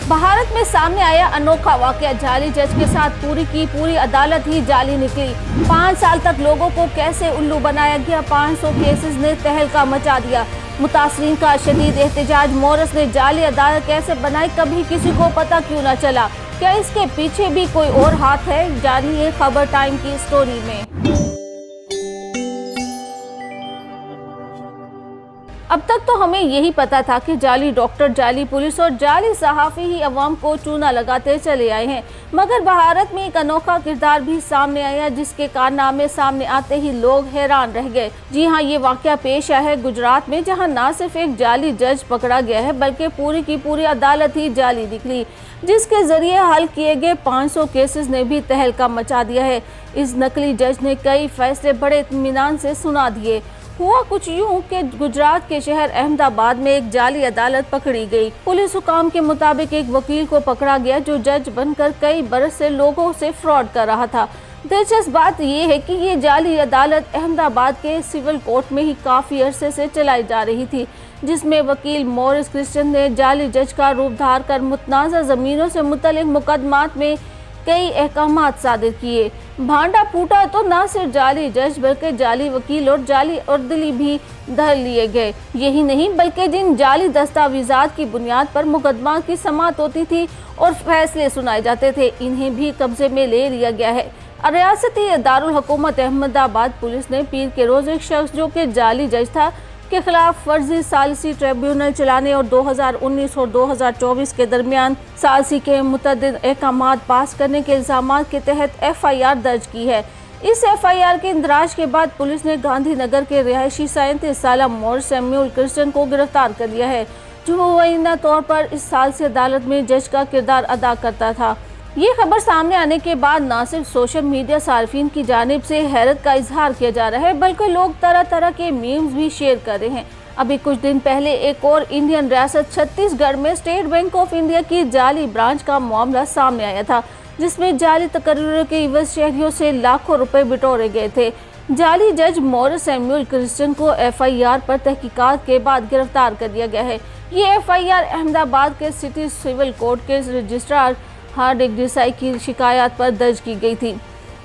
भारत में सामने आया अनोखा वाकया, जाली जज के साथ पूरी की पूरी अदालत ही जाली निकली। 5 साल तक लोगों को कैसे उल्लू बनाया गया, 500 केसेस ने तहलका मचा दिया। मुतासरीन का शदीद एहतजाज, मॉरिस ने जाली अदालत कैसे बनाई, कभी किसी को पता क्यों न चला, क्या इसके पीछे भी कोई और हाथ है? जानिए खबर टाइम की स्टोरी में। अब तक तो हमें यही पता था कि जाली डॉक्टर, जाली पुलिस और जाली सहाफ़ी ही अवाम को चूना लगाते चले आए हैं, मगर भारत में एक अनोखा किरदार भी सामने आया जिसके कारनामे सामने आते ही लोग हैरान रह गए। जी हाँ, ये वाकया पेश आया है गुजरात में, जहां न सिर्फ एक जाली जज पकड़ा गया है बल्कि पूरी की पूरी अदालत ही जाली निकली, जिसके जरिए हल किए गए 500 केसेस ने भी तहलका मचा दिया है। इस नकली जज ने कई फैसले बड़े इत्मीनान से सुना दिए। हुआ कुछ यूं कि गुजरात के शहर अहमदाबाद में एक जाली अदालत पकड़ी गई। पुलिस हुकाम के मुताबिक एक वकील को पकड़ा गया जो जज बनकर कई बरस से लोगों से फ्रॉड कर रहा था। दिलचस्प बात यह है कि ये जाली अदालत अहमदाबाद के सिविल कोर्ट में ही काफी अरसे से चलाई जा रही थी, जिसमें वकील मॉरिस क्रिश्चियन ने जाली जज का रूप धार कर मुतनाज़ा जमीनों से मुतल्लिक मुकदमात में कई अहकामात सादिर किए। भांडा फूटा तो न सिर्फ जाली जज बल्कि जाली वकील और जाली अर्दली भी धर लिए गए। यही नहीं बल्कि जिन जाली दस्तावेजात की बुनियाद पर मुकदमा की समाअत होती थी और फैसले सुनाए जाते थे, इन्हें भी कब्जे में ले लिया गया है। रियासती दारुल हुकूमत अहमदाबाद पुलिस ने पीर के रोज एक शख्स जो कि जाली जज था के खिलाफ फर्जी सालिसी ट्रिब्यूनल चलाने और 2019 और 2024 के दरमियान सालिसी के मुतअद्दिद अहकामात पास करने के इल्जामात के तहत FIR दर्ज की है। इस FIR के इंदराज के बाद पुलिस ने गांधीनगर के रिहायशी 37 साला मॉरिस सैमुअल क्रिश्चियन को गिरफ्तार कर लिया है, जो मुबैना तौर पर इस साल से अदालत में जज का किरदार अदा करता था। ये खबर सामने आने के बाद न सिर्फ सोशल मीडिया सार्फिन की जानिब से हैरत का इजहार किया जा रहा है बल्कि लोग तरह तरह के मीम्स भी शेयर कर रहे हैं। अभी कुछ दिन पहले एक और इंडियन रियासत छत्तीसगढ़ में स्टेट बैंक ऑफ इंडिया की जाली ब्रांच का मामला सामने आया था, जिसमें जाली तकर्रुर के इवज़ शहरियों से लाखों रुपए बिटोरे गए थे। जाली जज मॉरिस सैमुअल क्रिश्चियन को FIR पर तहकीकात के बाद गिरफ्तार कर लिया गया है। ये FIR अहमदाबाद के सिटी सिविल कोर्ट के रजिस्ट्रार हार्दिक देसाई की शिकायत पर दर्ज की गई थी।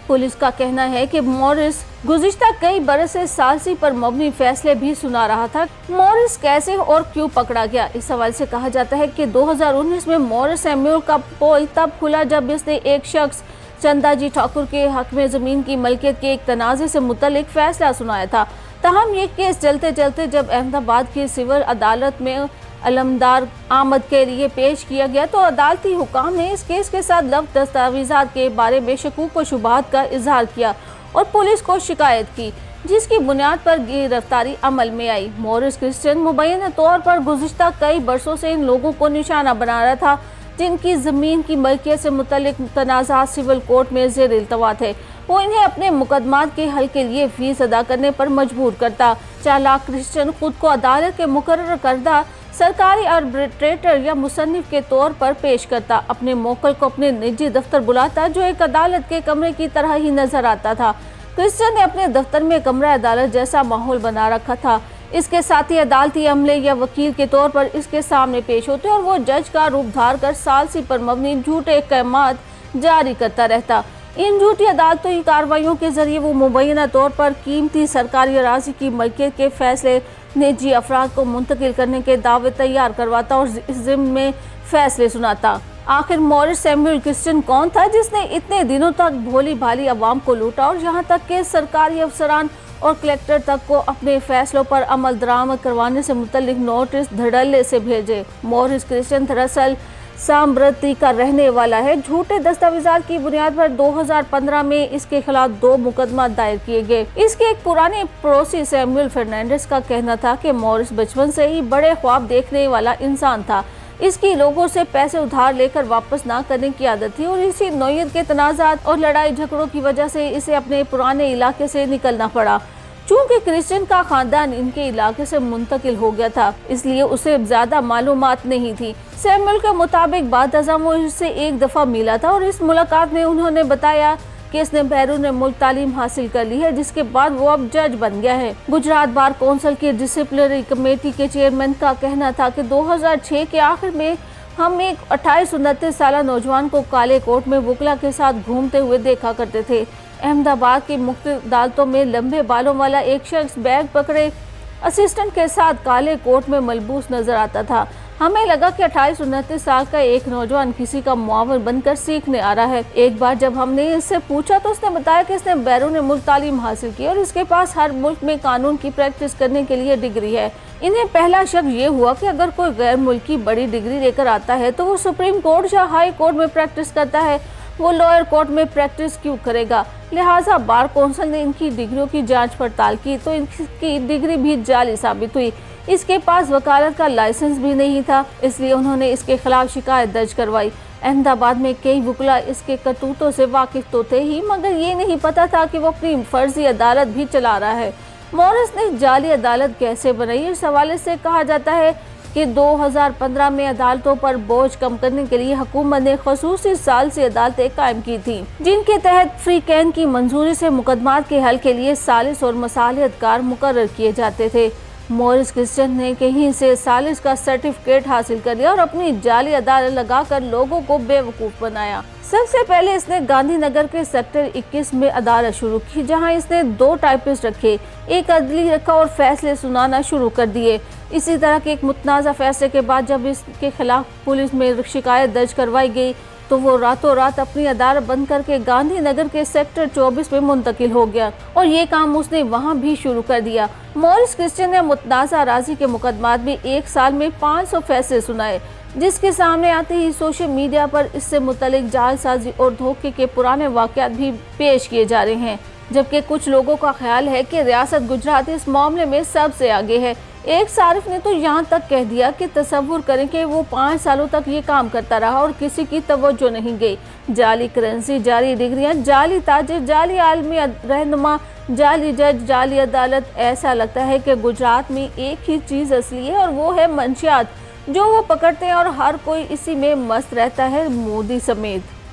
पुलिस का कहना है कि मॉरिस गुज़िश्ता कई बरस से सालिसी पर मबनी फैसले भी सुना रहा था। मॉरिस कैसे और क्यों पकड़ा गया, इस सवाल से कहा जाता है कि 2019 में मॉरिस सैमुअल का पोल तब खुला जब इसने एक शख्स चंदाजी ठाकुर के हक में ज़मीन की मलकियत के एक तनाज़े से मुतल्लिक फैसला सुनाया था। ताहम ये केस चलते चलते जब अहमदाबाद की सिविल अदालत में अलमदार आमद के लिए पेश किया गया तो अदालती हुकाम ने इस केस के साथ लफ्ज़ दस्तावेजात के बारे में शकूक व शुबहात का इजहार किया और पुलिस को शिकायत की, जिसकी बुनियाद पर गिरफ्तारी अमल में आई। मॉरिस क्रिश्चियन मुबैना तौर पर गुज़िश्ता कई बरसों से इन लोगों को निशाना बना रहा था जिनकी ज़मीन की मलकियत से मुतल्लिक तनाज़ात सिविल कोर्ट में ज़ेर इल्तवा थे। वो इन्हें अपने मुकदमात के हल के लिए फीस अदा करने पर मजबूर करता। चालाक क्रिश्चियन खुद को अदालत के मुकर्रर करदा सरकारी आर्बिट्रेटर या मुसन्निफ के तौर पर पेश करता, अपने मोकल को अपने निजी दफ्तर बुलाता जो एक अदालत के कमरे की तरह ही नजर आता था। क्रिश्चियन ने अपने दफ्तर में कमरा अदालत जैसा माहौल बना रखा था। इसके साथ ही अदालती अमले या वकील के तौर पर इसके सामने पेश होते और वो जज का रूप धार कर सालिसी पर मबनी झूठे अहकामात जारी करता रहता। इन झूठी अदालती कार्रवाइयों के जरिए वो मुबैना तौर पर कीमती सरकारी अराज़ी की मलकियत के फैसले निजी अफराद को मुंतकिल करने के दावे तैयार करवाता और इस ज़िम्न में फैसले सुनाता। आखिर मॉरिस सैमुअल क्रिश्चियन कौन था जिसने इतने दिनों तक भोली भाली अवाम को लूटा और यहाँ तक के सरकारी अफसरान और कलेक्टर तक को अपने फैसलों पर अमल दरामद करवाने से मुतल्लिक नोटिस धड़ल्ले से भेजे। मॉरिस क्रिश्चियन दरअसल साम्रती का रहने वाला है। झूठे दस्तावेजात की बुनियाद पर 2015 में इसके खिलाफ 2 मुकदमा दायर किए गए। इसके एक पुराने पड़ोसी सैमुअल फर्नांडिस का कहना था कि मॉरिस बचपन से ही बड़े ख्वाब देखने वाला इंसान था। इसकी लोगों से पैसे उधार लेकर वापस ना करने की आदत थी और इसी नौयत के तनाज़ात और लड़ाई झगड़ों की वजह से इसे अपने पुराने इलाके से निकलना पड़ा। चूंकि क्रिश्चियन का खानदान इनके इलाके से मुंतकिल हो गया था, इसलिए उसे ज्यादा मालूमात नहीं थी। सैमुअल के मुताबिक बाद वो इससे एक दफा मिला था और इस मुलाकात में उन्होंने बताया कि इसने बैरून मुल्क तालीम हासिल कर ली है, जिसके बाद वो अब जज बन गया है। गुजरात बार कौंसिल की डिसिप्लिनरी कमेटी के चेयरमैन का कहना था कि 2006 के आखिर में हम एक 28-29 साल नौजवान को काले कोट में वुकला के साथ घूमते हुए देखा करते थे। अहमदाबाद की मुख्य अदालतों में लंबे बालों वाला एक शख्स बैग पकड़े असिस्टेंट के साथ काले कोट में मलबूस नजर आता था। हमें लगा कि 28-29 साल का एक नौजवान किसी का मुआविन बनकर सीखने आ रहा है। एक बार जब हमने इससे पूछा तो उसने बताया कि इसने बैरून मुल्क तालीम हासिल की और इसके पास हर मुल्क में कानून की प्रैक्टिस करने के लिए डिग्री है। इन्हें पहला शक ये हुआ कि अगर कोई गैर मुल्की बड़ी डिग्री लेकर आता है तो वो सुप्रीम कोर्ट या हाई कोर्ट में प्रैक्टिस करता है, वो लॉयर कोर्ट में प्रैक्टिस क्यों करेगा। लिहाजा बार कौंसिल ने इनकी डिग्रियों की जांच पड़ताल की तो इनकी डिग्री भी जाली साबित हुई। इसके पास वकालत का लाइसेंस भी नहीं था, इसलिए उन्होंने इसके खिलाफ शिकायत दर्ज करवाई। अहमदाबाद में कई वकील इसके करतूतों से वाकिफ तो थे ही, मगर ये नहीं पता था कि वो अपनी फर्जी अदालत भी चला रहा है। मॉरिस ने जाली अदालत कैसे बनाई, इस हवाले से कहा जाता है कि 2015 में अदालतों पर बोझ कम करने के लिए हुकूमत ने खसूसी सालिसी अदालतें कायम की थी, जिनके तहत फ्री कैन की मंजूरी से मुकदमात के हल के लिए सालिस और मसालियतकार मुकर्रर किए जाते थे। मॉरिस क्रिश्चियन ने कहीं से सालिस का सर्टिफिकेट हासिल कर लिया और अपनी जाली अदालत लगाकर लोगों को बेवकूफ़ बनाया। सबसे पहले इसने गांधीनगर के सेक्टर 21 में अदालत शुरू की, जहां इसने 2 टाइपिस्ट रखे, एक अदली रखा और फैसले सुनाना शुरू कर दिए। इसी तरह के एक मुतनाज़ा फैसले के बाद जब इसके खिलाफ पुलिस में शिकायत दर्ज करवाई गई तो वो रातों रात अपनी अदालत बंद करके गांधीनगर के सेक्टर 24 में मुंतकिल हो गया और ये काम उसने वहां भी शुरू कर दिया। मॉरिस क्रिश्चियन ने मुतनाज़ा अराज़ी के मुकदमात में 1 साल में 500 फैसले सुनाए, जिसके सामने आते ही सोशल मीडिया पर इससे मुतल्लिक जालसाजी और धोखे के पुराने वाक़यात भी पेश किए जा रहे हैं, जबकि कुछ लोगों का ख्याल है कि रियासत गुजरात इस मामले में सबसे आगे है। एक सारिफ ने तो यहाँ तक कह दिया कि तसव्वुर करें कि वो 5 सालों तक ये काम करता रहा और किसी की तवज्जो नहीं गई। जाली करेंसी, जाली डिग्रियाँ, जाली ताजिर, जाली आलमी रहनुमा, जाली जज, जाली अदालत। ऐसा लगता है कि गुजरात में एक ही चीज़ असली है और वो है मंशियात, जो वो पकड़ते हैं और हर कोई इसी में मस्त रहता है, मोदी समेत।